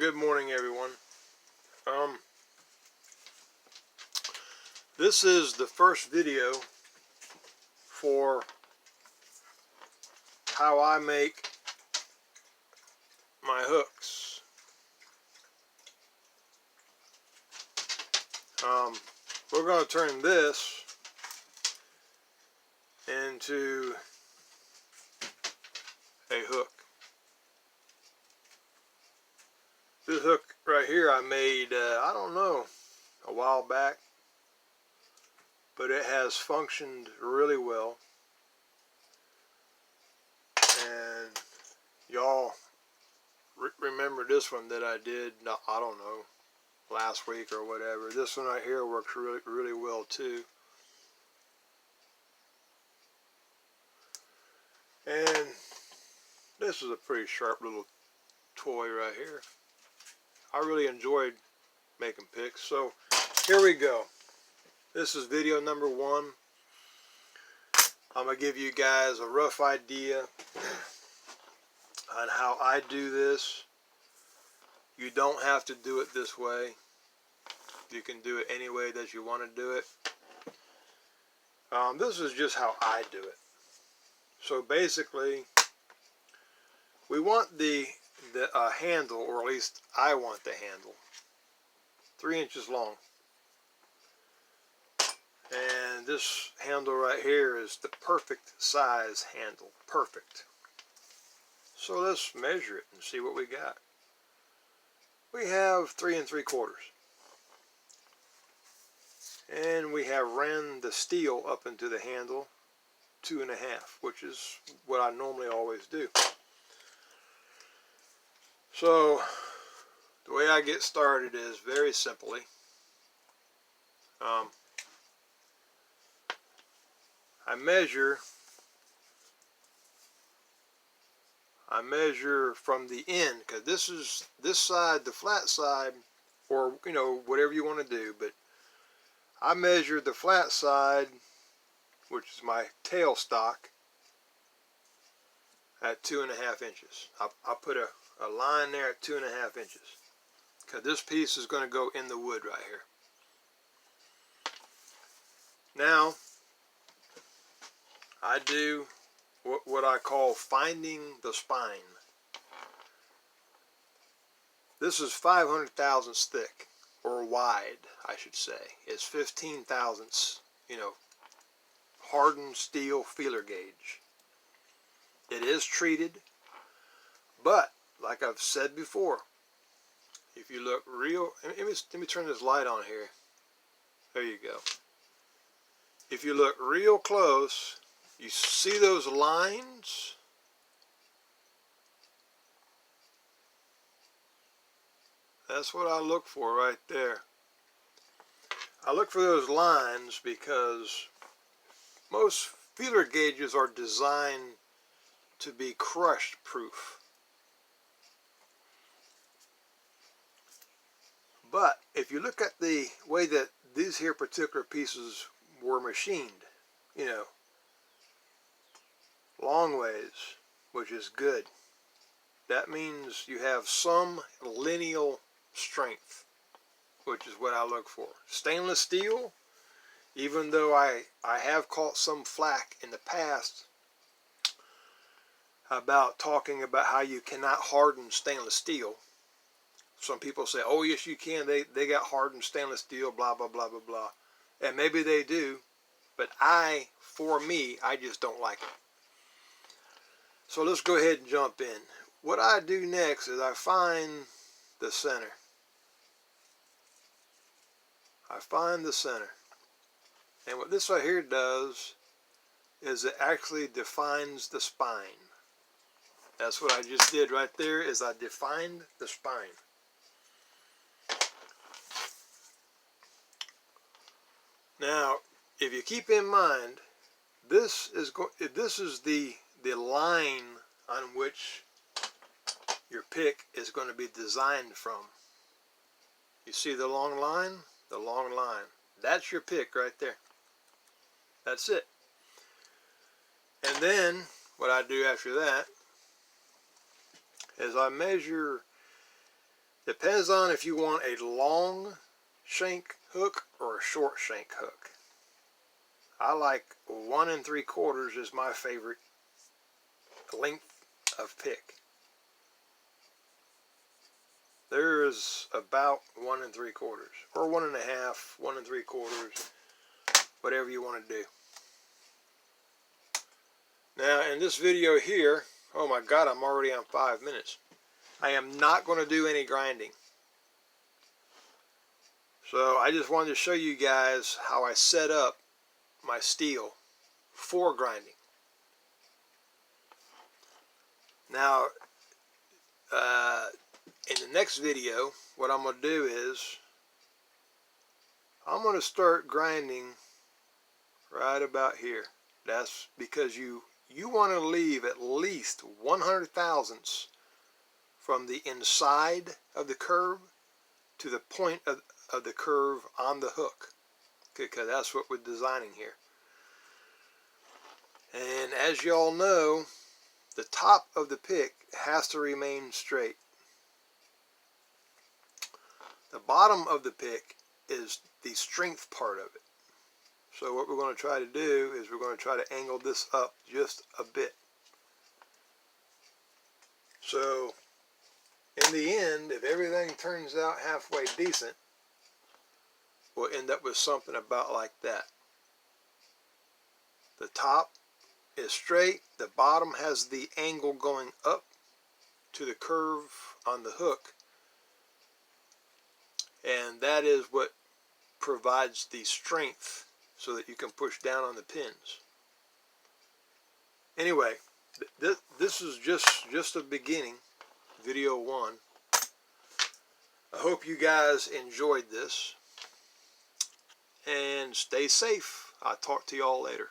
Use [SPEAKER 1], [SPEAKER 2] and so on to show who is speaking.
[SPEAKER 1] Good morning, everyone. This is the first video for how I make my hooks. We're going to turn this into a hook. This hook right here I made, I don't know, a while back, but it has functioned really well. And y'all remember this one that I did, I don't know, last week or whatever. This one right here works really well too. And this is a pretty sharp little toy right here. I really enjoyed making picks. So here we go. This is video number 1. I'm going to give you guys a rough idea on how I do this. You don't have to do it this way. You can do it any way that you want to do it. This is just how I do it. So basically, we want the handle, or at least I want the handle, 3 inches long. And this handle right here is the perfect size handle. Perfect. So let's measure it and see what we got. We have 3 3/4. And we have ran the steel up into the handle 2 1/2, which is what I normally always do. So the way I get started is very simply, I measure from the end, because this side, the flat side, or whatever you want to do, but I measure the flat side, which is my tailstock, at 2 1/2 inches. I put a line there at 2 1/2 inches, because this piece is going to go in the wood right here. Now I do what I call finding the spine. This is 500 thousandths thick, or wide, I should say. It's 15 thousandths, hardened steel feeler gauge. It is treated, but like I've said before, if you look real, let me turn this light on here. There you go. If you look real close, you see those lines? That's what I look for right there. I look for those lines because most feeler gauges are designed to be crush proof. But if you look at the way that these here particular pieces were machined, long ways, which is good. That means you have some lineal strength, which is what I look for. Stainless steel, even though I have caught some flack in the past about talking about how you cannot harden stainless steel. Some people say, oh yes you can, they got hardened stainless steel, blah blah blah blah blah. And maybe they do, but for me, I just don't like it. So let's go ahead and jump in. What I do next is I find the center. I find the center. And what this right here does is it actually defines the spine. That's what I just did right there, is I defined the spine. Now, if you keep in mind, this is the line on which your pick is going to be designed from. You see the long line? The long line. That's your pick right there. That's it. And then what I do after that is I measure Depends on if you want a long shank hook or a short shank hook. I like 1 3/4 is my favorite length of pick. There's about 1 3/4 or 1 1/2, 1 3/4, whatever you want to do. Now in this video here, oh my God, I'm already on 5 minutes. I am not going to do any grinding. So I just wanted to show you guys how I set up my steel for grinding. Now, in the next video, what I'm going to do is I'm going to start grinding right about here. That's because you want to leave at least 100 thousandths from the inside of the curve to the point of the curve on the hook, because that's what we're designing here. And as you all know, the top of the pick has to remain straight. The bottom of the pick is the strength part of it. So what we're going to try to do is we're going to try to angle this up just a bit. So in the end, if everything turns out halfway decent, we'll end up with something about like that. The top is straight, the bottom has the angle going up to the curve on the hook, and that is what provides the strength so that you can push down on the pins. Anyway, this is just the beginning, video 1. I hope you guys enjoyed this, and stay safe. I'll talk to y'all later.